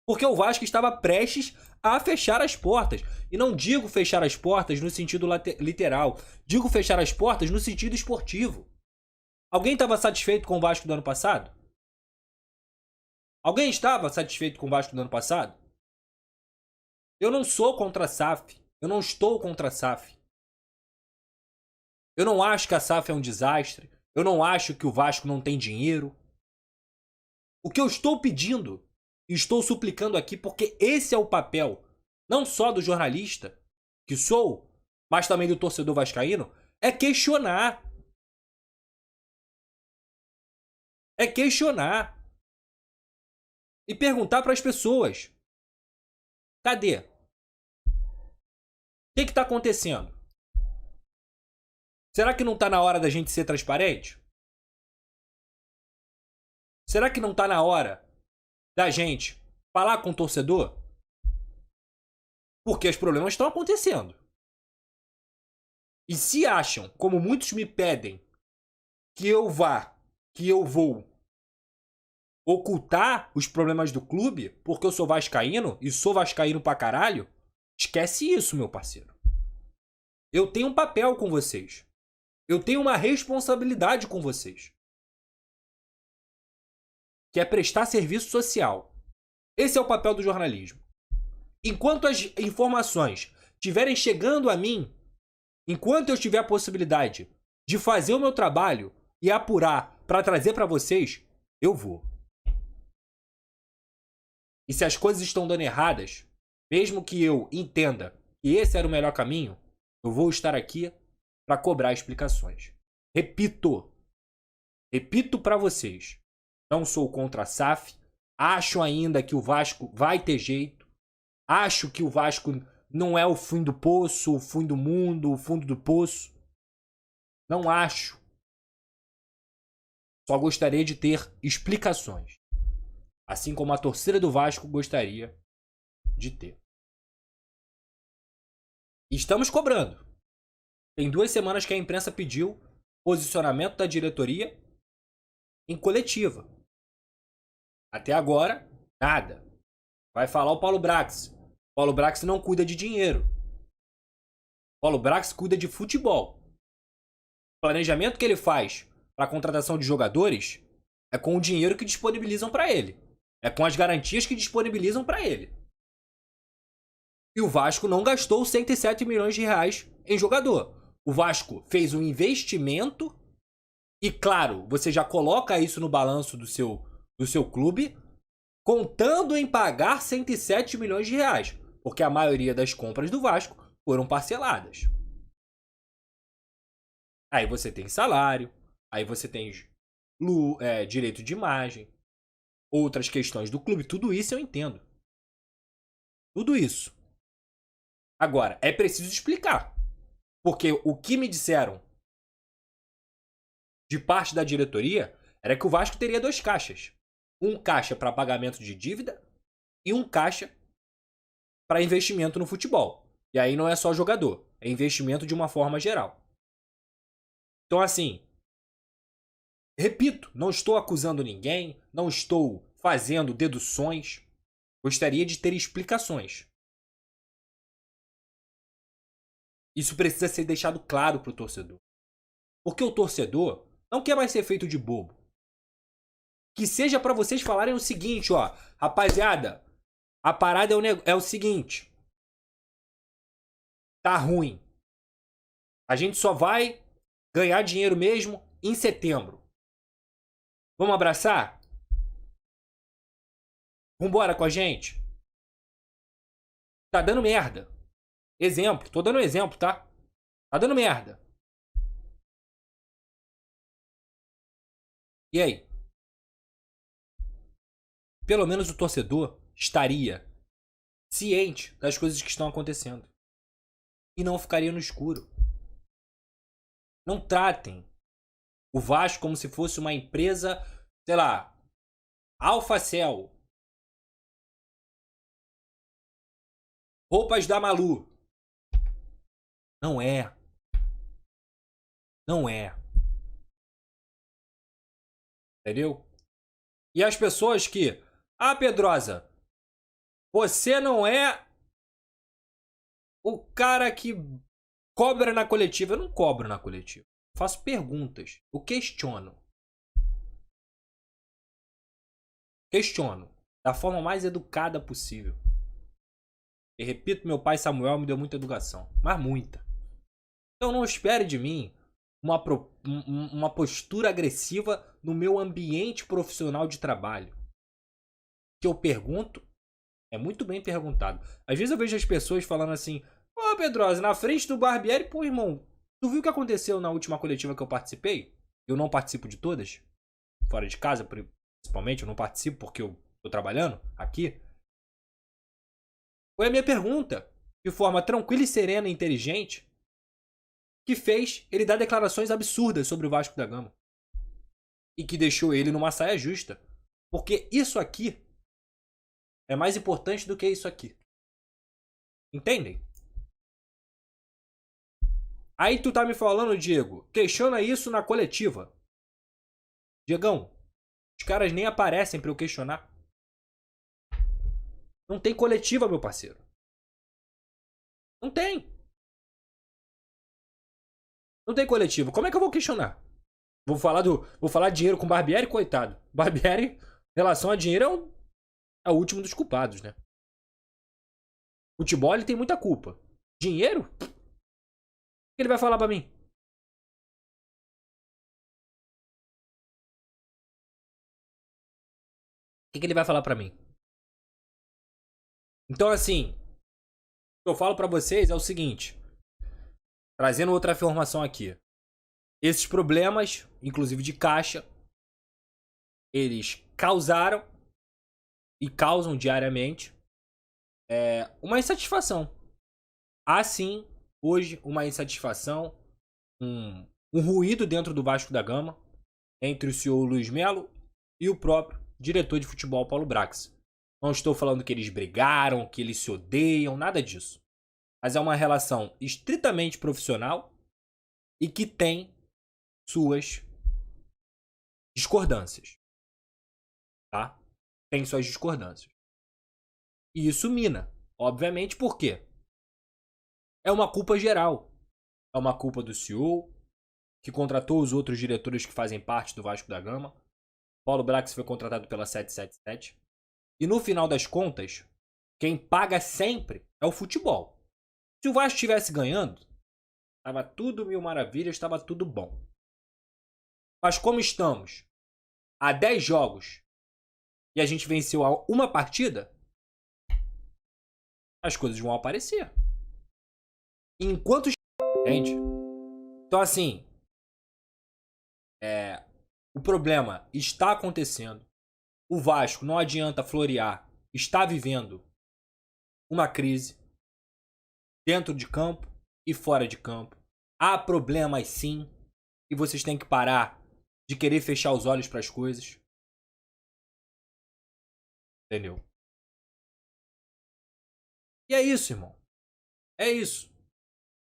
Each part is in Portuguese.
Porque o Vasco estava prestes a fechar as portas. E não digo fechar as portas no sentido literal. Digo fechar as portas no sentido esportivo. Alguém estava satisfeito com o Vasco do ano passado? Alguém estava satisfeito com o Vasco do ano passado? Eu não sou contra a SAF. Eu não estou contra a SAF. Eu não acho que a SAF é um desastre. Eu não acho que o Vasco não tem dinheiro. O que eu estou pedindo e estou suplicando aqui, porque esse é o papel, não só do jornalista, que sou, mas também do torcedor vascaíno, é questionar. É questionar. E perguntar para as pessoas: cadê? O que está acontecendo? Será que não está na hora da gente ser transparente? Será que não está na hora da gente falar com o torcedor? Porque os problemas estão acontecendo. E se acham, como muitos me pedem, que eu vou ocultar os problemas do clube porque eu sou vascaíno e sou vascaíno pra caralho, esquece isso, meu parceiro. Eu tenho um papel com vocês. Eu tenho uma responsabilidade com vocês. Que é prestar serviço social. Esse é o papel do jornalismo. Enquanto as informações estiverem chegando a mim, enquanto eu tiver a possibilidade de fazer o meu trabalho e apurar para trazer para vocês, eu vou. E se as coisas estão dando erradas, mesmo que eu entenda que esse era o melhor caminho, eu vou estar aqui para cobrar explicações. Repito para vocês, não sou contra a SAF, acho ainda que o Vasco vai ter jeito, acho que o Vasco não é o fim do poço, o fim do mundo, o fundo do poço. Não acho. Só gostaria de ter explicações. Assim como a torcida do Vasco gostaria de ter. E estamos cobrando. Tem 2 semanas que a imprensa pediu posicionamento da diretoria em coletiva. Até agora, nada. Vai falar o Paulo Brax. O Paulo Brax não cuida de dinheiro. O Paulo Brax cuida de futebol. O planejamento que ele faz para a contratação de jogadores é com o dinheiro que disponibilizam para ele. É com as garantias que disponibilizam para ele. E o Vasco não gastou 107 milhões de reais em jogador. O Vasco fez um investimento e, claro, você já coloca isso no balanço do seu clube, contando em pagar 107 milhões de reais, porque a maioria das compras do Vasco foram parceladas. Aí você tem salário, aí você tem direito de imagem, outras questões do clube, tudo isso eu entendo. Tudo isso. Agora, é preciso explicar. Porque o que me disseram de parte da diretoria era que o Vasco teria 2 caixas. Um caixa para pagamento de dívida e um caixa para investimento no futebol. E aí não é só jogador, é investimento de uma forma geral. Então assim, repito, não estou acusando ninguém, não estou fazendo deduções. Gostaria de ter explicações. Isso precisa ser deixado claro para o torcedor. Porque o torcedor não quer mais ser feito de bobo. Que seja para vocês falarem o seguinte, ó. Rapaziada, a parada é o seguinte. Tá ruim. A gente só vai ganhar dinheiro mesmo em setembro. Vamos abraçar? Vambora com a gente? Tá dando merda. Exemplo, tô dando exemplo, tá? Tá dando merda. E aí? Pelo menos o torcedor estaria ciente das coisas que estão acontecendo. E não ficaria no escuro. Não tratem o Vasco como se fosse uma empresa, sei lá, Alfacel, roupas da Malu. Não é. Não é. Entendeu? E as pessoas que... Ah, Pedrosa, Você não é o cara que cobra na coletiva. Eu não cobro na coletiva. Faço perguntas. Eu questiono. Questiono. Da forma mais educada possível. E repito, meu pai Samuel me deu muita educação. Mas muita. Então não espere de mim uma postura agressiva no meu ambiente profissional de trabalho. Que eu pergunto, é muito bem perguntado. Às vezes eu vejo as pessoas falando assim: Ô Pedrosa, na frente do Barbieri, pô irmão, tu viu o que aconteceu na última coletiva que eu participei? Eu não participo de todas. Fora de casa, principalmente, eu não participo porque eu tô trabalhando aqui. Foi a minha pergunta, de forma tranquila e serena e inteligente, que fez ele dar declarações absurdas sobre o Vasco da Gama. E que deixou ele numa saia justa. Porque isso aqui é mais importante do que isso aqui. Entendem? Aí tu tá me falando, Diego, questiona isso na coletiva. Diegão, os caras nem aparecem pra eu questionar. Não tem coletiva, meu parceiro. Não tem. Não tem coletiva. Como é que eu vou questionar? Vou falar dinheiro com o Barbieri, coitado. Barbieri, em relação a dinheiro, é o último dos culpados, né? Futebol, ele tem muita culpa. Dinheiro? O que ele vai falar pra mim? O que ele vai falar pra mim? Então, assim, o que eu falo pra vocês é o seguinte. Trazendo outra informação aqui. Esses problemas, inclusive de caixa, eles causaram e causam diariamente uma insatisfação. Há sim, hoje, uma insatisfação, um ruído dentro do Vasco da Gama entre o senhor Luiz Melo e o próprio diretor de futebol Paulo Brax. Não estou falando que eles brigaram, que eles se odeiam, nada disso. Mas é uma relação estritamente profissional e que tem suas discordâncias. Tá? Tem suas discordâncias. E isso mina. Obviamente, por quê? É uma culpa geral. É uma culpa do CEO, que contratou os outros diretores que fazem parte do Vasco da Gama. Paulo Brax foi contratado pela 777. E no final das contas, quem paga sempre é o futebol. Se o Vasco estivesse ganhando, estava tudo mil maravilhas, estava tudo bom. Mas como estamos há 10 jogos e a gente venceu uma partida, as coisas vão aparecer. Enquanto... Entende? Então assim, o problema está acontecendo. O Vasco, não adianta florear, está vivendo uma crise dentro de campo e fora de campo. Há problemas sim, e vocês têm que parar de querer fechar os olhos para as coisas. Entendeu? E é isso, irmão. É isso.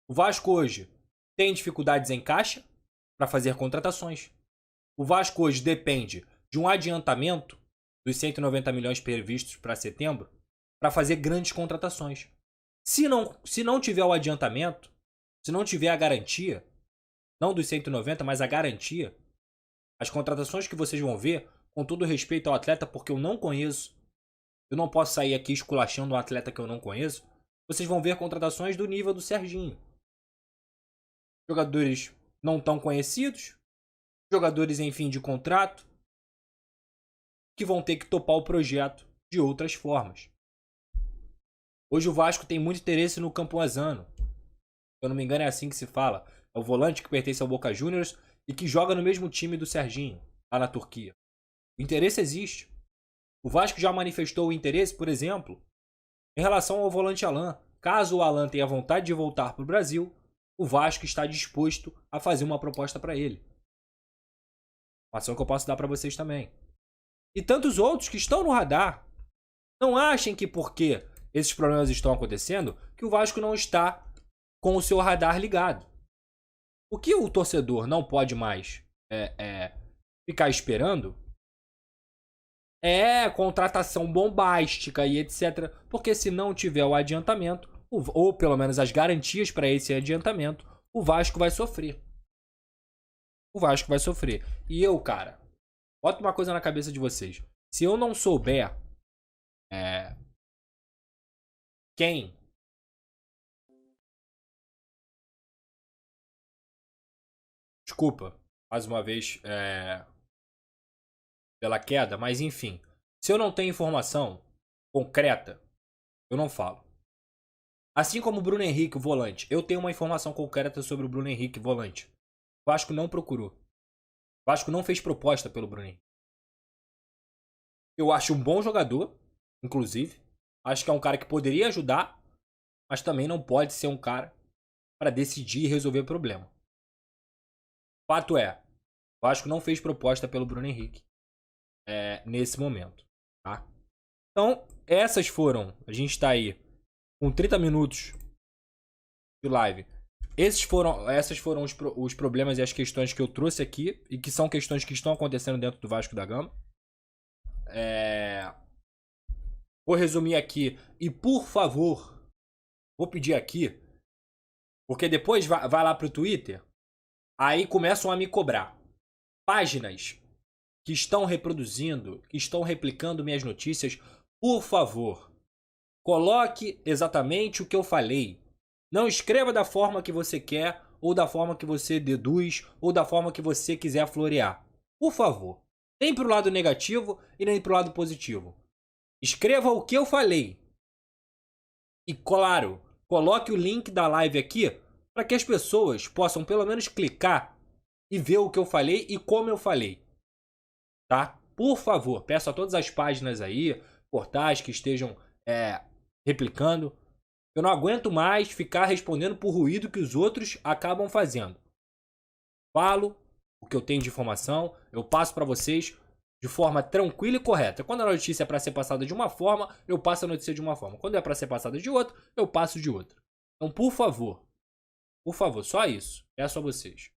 O Vasco hoje tem dificuldades em caixa para fazer contratações. O Vasco hoje depende de um adiantamento dos 190 milhões previstos para setembro para fazer grandes contratações. Se não tiver o adiantamento, se não tiver a garantia, não dos 190, mas a garantia, as contratações que vocês vão ver, com todo respeito ao atleta, porque eu não conheço, eu não posso sair aqui esculachando um atleta que eu não conheço, vocês vão ver contratações do nível do Serginho. Jogadores não tão conhecidos, jogadores em fim de contrato, que vão ter que topar o projeto de outras formas. Hoje o Vasco tem muito interesse no Campoazano. Se eu não me engano é assim que se fala. É o volante que pertence ao Boca Juniors e que joga no mesmo time do Serginho, lá na Turquia. O interesse existe. O Vasco já manifestou o interesse, por exemplo, em relação ao volante Alan. Caso o Alan tenha vontade de voltar para o Brasil, o Vasco está disposto a fazer uma proposta para ele. Uma ação que eu posso dar para vocês também. E tantos outros que estão no radar. Não achem que porque esses problemas estão acontecendo, que o Vasco não está com o seu radar ligado. O que o torcedor não pode mais ficar esperando contratação bombástica e etc. Porque se não tiver o adiantamento, ou pelo menos as garantias para esse adiantamento, o Vasco vai sofrer. O Vasco vai sofrer. E eu, cara, bota uma coisa na cabeça de vocês. Se eu não souber quem desculpa, mais uma vez, pela queda, mas enfim. Se eu não tenho informação concreta, eu não falo. Assim como o Bruno Henrique, o volante. Eu tenho uma informação concreta sobre o Bruno Henrique, volante. O Vasco não procurou. O Vasco não fez proposta pelo Bruno Henrique. Eu acho um bom jogador, inclusive. Acho que é um cara que poderia ajudar, mas também não pode ser um cara para decidir e resolver problema. Fato é, o Vasco não fez proposta pelo Bruno Henrique nesse momento, tá? Então, essas foram, a gente tá aí com 30 minutos de live. Essas foram os problemas e as questões que eu trouxe aqui e que são questões que estão acontecendo dentro do Vasco da Gama. Vou resumir aqui e, por favor, vou pedir aqui, porque depois vai lá pro Twitter, aí começam a me cobrar. Páginas que estão reproduzindo, que estão replicando minhas notícias, por favor, coloque exatamente o que eu falei. Não escreva da forma que você quer, ou da forma que você deduz, ou da forma que você quiser florear. Por favor, nem pro lado negativo e nem pro lado positivo. Escreva o que eu falei. E claro, coloque o link da live aqui para que as pessoas possam pelo menos clicar e ver o que eu falei e como eu falei. Tá? Por favor, peço a todas as páginas aí, portais que estejam replicando. Eu não aguento mais ficar respondendo por ruído que os outros acabam fazendo. Falo o que eu tenho de informação, eu passo para vocês de forma tranquila e correta. Quando a notícia é para ser passada de uma forma, eu passo a notícia de uma forma. Quando é para ser passada de outra, eu passo de outra. Então, por favor, só isso. Peço a vocês.